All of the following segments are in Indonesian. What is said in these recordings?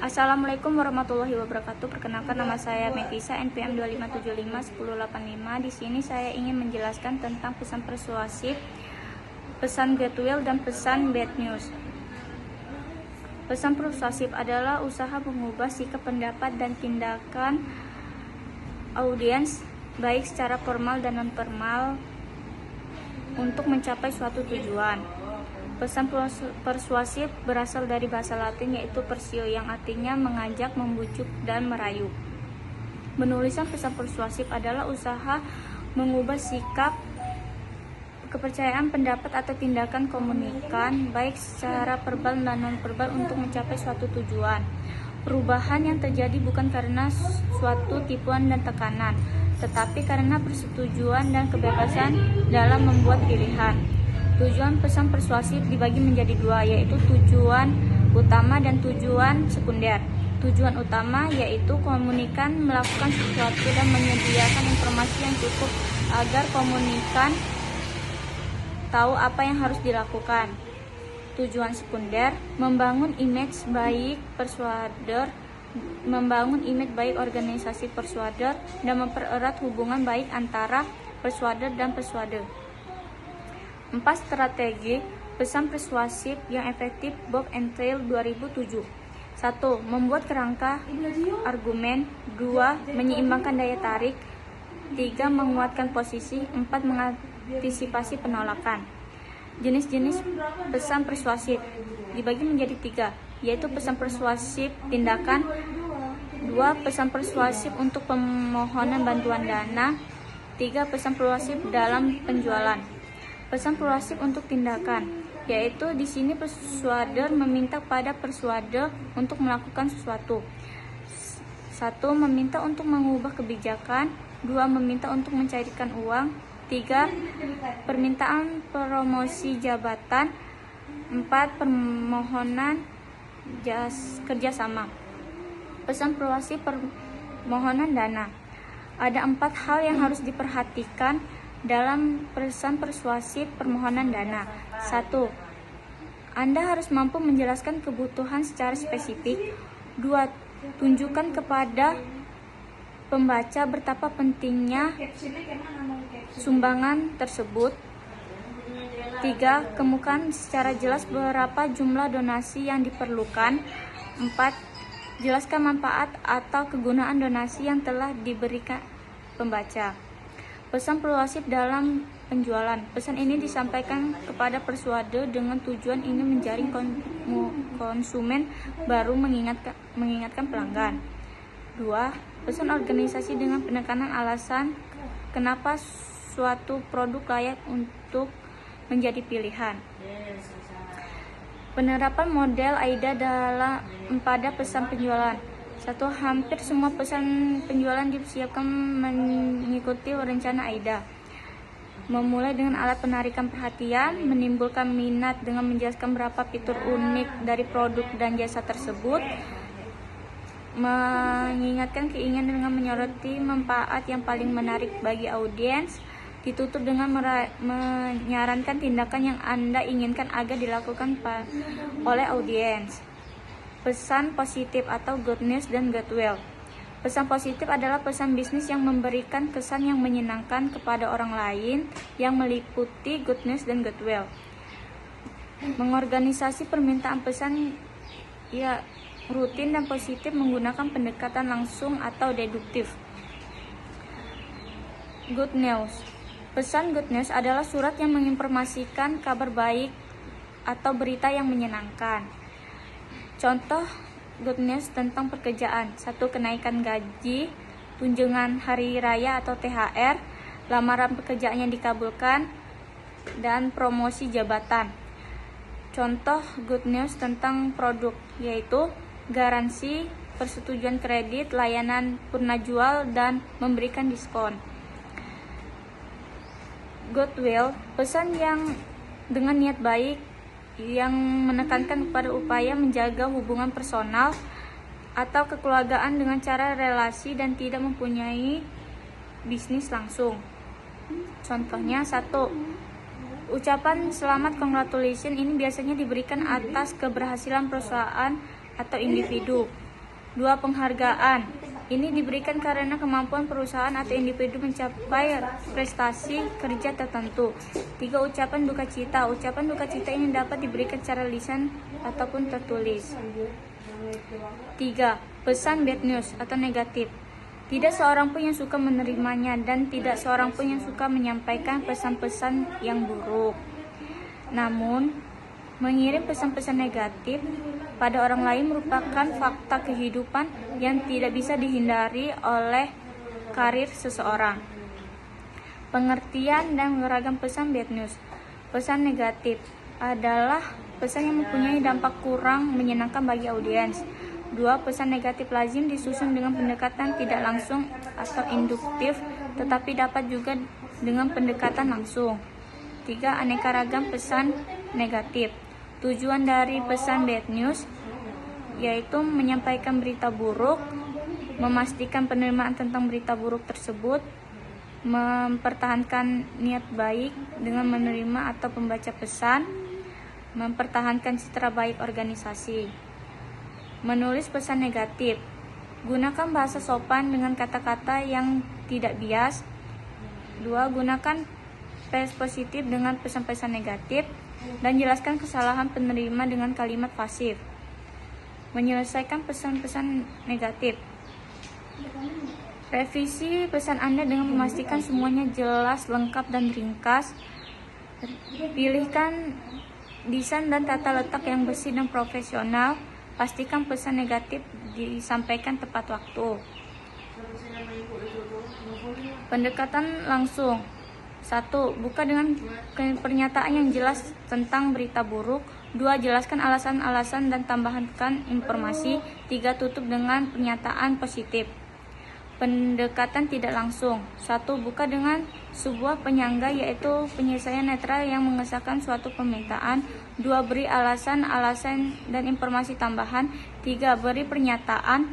Assalamualaikum warahmatullahi wabarakatuh. Perkenalkan, nama saya Mevisa, NPM 25751085. Di sini saya ingin menjelaskan tentang pesan persuasif, pesan goodwill, dan pesan bad news. Pesan persuasif adalah usaha mengubah sikap, pendapat, dan tindakan audiens, baik secara formal dan non-formal, untuk mencapai suatu tujuan. Pesan persuasif berasal dari bahasa Latin, yaitu persio, yang artinya mengajak, membujuk, dan merayu. Penulisan pesan persuasif adalah usaha mengubah sikap, kepercayaan, pendapat, atau tindakan komunikan, baik secara verbal dan non-verbal, untuk mencapai suatu tujuan. Perubahan yang terjadi bukan karena suatu tipuan dan tekanan, tetapi karena persetujuan dan kebebasan dalam membuat pilihan. Tujuan pesan persuasif dibagi menjadi dua, yaitu tujuan utama dan tujuan sekunder. Tujuan utama yaitu komunikan melakukan sesuatu dan menyediakan informasi yang cukup agar komunikan tahu apa yang harus dilakukan. Tujuan sekunder membangun image baik persuader, membangun image baik organisasi persuader, dan mempererat hubungan baik antara persuader dan persuader. 4 strategi pesan persuasif yang efektif, Bob and Thiel 2007. 1. Membuat kerangka argumen. 2. Menyeimbangkan daya tarik. 3. Menguatkan posisi. 4. Mengantisipasi penolakan. Jenis-jenis pesan persuasif dibagi menjadi 3, yaitu pesan persuasif tindakan. 2. Pesan persuasif untuk permohonan bantuan dana. 3. Pesan persuasif dalam penjualan. Pesan persuasif untuk tindakan, yaitu di sini persuader meminta pada persuader untuk melakukan sesuatu. 1. Meminta untuk mengubah kebijakan. 2. Meminta untuk mencairkan uang. 3. Permintaan promosi jabatan. 4. Permohonan kerjasama. Pesan persuasif permohonan dana. Ada 4 hal yang harus diperhatikan dalam pesan persuasif permohonan dana. 1. Anda harus mampu menjelaskan kebutuhan secara spesifik. 2. Tunjukkan kepada pembaca betapa pentingnya sumbangan tersebut. 3. Kemukakan secara jelas berapa jumlah donasi yang diperlukan. 4. Jelaskan manfaat atau kegunaan donasi yang telah diberikan pembaca. Pesan persuasif dalam penjualan. Pesan ini disampaikan kepada persuader dengan tujuan ingin menjaring konsumen baru, mengingatkan pelanggan. 2. Pesan organisasi dengan penekanan alasan kenapa suatu produk layak untuk menjadi pilihan. Penerapan model AIDA pada pesan penjualan. 1. Hampir semua pesan penjualan disiapkan mengikuti rencana AIDA. Memulai dengan alat penarikan perhatian, menimbulkan minat dengan menjelaskan berapa fitur unik dari produk dan jasa tersebut, mengingatkan keinginan dengan menyoroti manfaat yang paling menarik bagi audiens, ditutup dengan menyarankan tindakan yang Anda inginkan agar dilakukan oleh audiens. Pesan positif atau good news dan goodwill. Pesan positif adalah pesan bisnis yang memberikan kesan yang menyenangkan kepada orang lain, yang meliputi good news dan goodwill. Mengorganisasi permintaan pesan rutin dan positif menggunakan pendekatan langsung atau deduktif. Good news. Pesan good news adalah surat yang menginformasikan kabar baik atau berita yang menyenangkan. Contoh good news tentang pekerjaan. 1. Kenaikan gaji, tunjangan hari raya atau THR, lamaran pekerjaan yang dikabulkan, dan promosi jabatan. Contoh good news tentang produk, yaitu garansi, persetujuan kredit, layanan purnajual, dan memberikan diskon. Goodwill, pesan yang dengan niat baik yang menekankan kepada upaya menjaga hubungan personal atau kekeluargaan dengan cara relasi dan tidak mempunyai bisnis langsung. Contohnya, 1. Ucapan selamat congratulations ini biasanya diberikan atas keberhasilan perusahaan atau individu. 2. Penghargaan. Ini diberikan karena kemampuan perusahaan atau individu mencapai prestasi kerja tertentu. 3. Ucapan duka cita. Ucapan duka cita ini dapat diberikan secara lisan ataupun tertulis. 3. Pesan bad news atau negatif. Tidak seorang pun yang suka menerimanya dan tidak seorang pun yang suka menyampaikan pesan-pesan yang buruk. Namun, mengirim pesan-pesan negatif pada orang lain merupakan fakta kehidupan yang tidak bisa dihindari oleh karir seseorang. Pengertian dan beragam pesan bad news. Pesan negatif adalah pesan yang mempunyai dampak kurang menyenangkan bagi audiens. 2. Pesan negatif lazim disusun dengan pendekatan tidak langsung atau induktif, tetapi dapat juga dengan pendekatan langsung. 3. Aneka ragam pesan negatif. Tujuan dari pesan bad news yaitu menyampaikan berita buruk, memastikan penerimaan tentang berita buruk tersebut, mempertahankan niat baik dengan menerima atau membaca pesan, mempertahankan citra baik organisasi. Menulis pesan negatif. Gunakan bahasa sopan dengan kata-kata yang tidak bias. 2. Gunakan pers positif dengan pesan-pesan negatif dan jelaskan kesalahan penerima dengan kalimat pasif. Menyelesaikan pesan-pesan negatif. Revisi pesan Anda dengan memastikan semuanya jelas, lengkap, dan ringkas. Pilihkan desain dan tata letak yang bersih dan profesional. Pastikan pesan negatif disampaikan tepat waktu. Pendekatan langsung. 1. Buka dengan pernyataan yang jelas tentang berita buruk. 2. Jelaskan alasan-alasan dan tambahkan informasi. 3. Tutup dengan pernyataan positif. Pendekatan tidak langsung. 1. Buka dengan sebuah penyangga, yaitu penyelesaian netral yang mengesahkan suatu permintaan. 2. Beri alasan-alasan dan informasi tambahan. 3. Beri pernyataan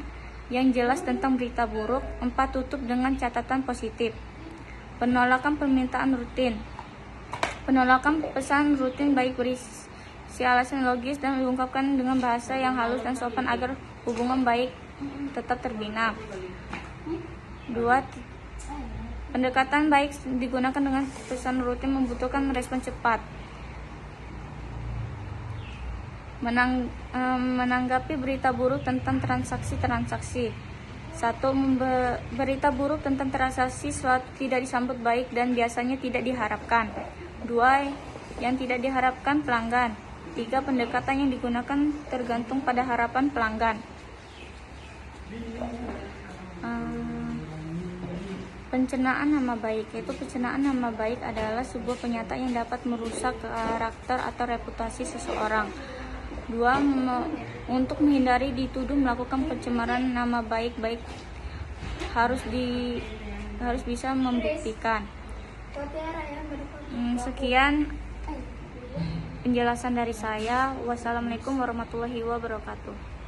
yang jelas tentang berita buruk. 4. Tutup dengan catatan positif. Penolakan permintaan rutin. Penolakan pesan rutin baik berisi alasan logis dan diungkapkan dengan bahasa yang halus dan sopan agar hubungan baik tetap terbina. 2. Pendekatan baik digunakan dengan pesan rutin membutuhkan respon cepat. Menanggapi berita buruk tentang transaksi. 1. Berita buruk tentang transaksi suatu tidak disambut baik dan biasanya tidak diharapkan. 2. Yang tidak diharapkan pelanggan. 3. Pendekatan yang digunakan tergantung pada harapan pelanggan. Pencernaan nama baik, yaitu pencernaan nama baik adalah sebuah pernyataan yang dapat merusak karakter atau reputasi seseorang. 2. Untuk menghindari dituduh melakukan pencemaran nama baik harus bisa membuktikan. Sekian penjelasan dari saya. Wassalamualaikum warahmatullahi wabarakatuh.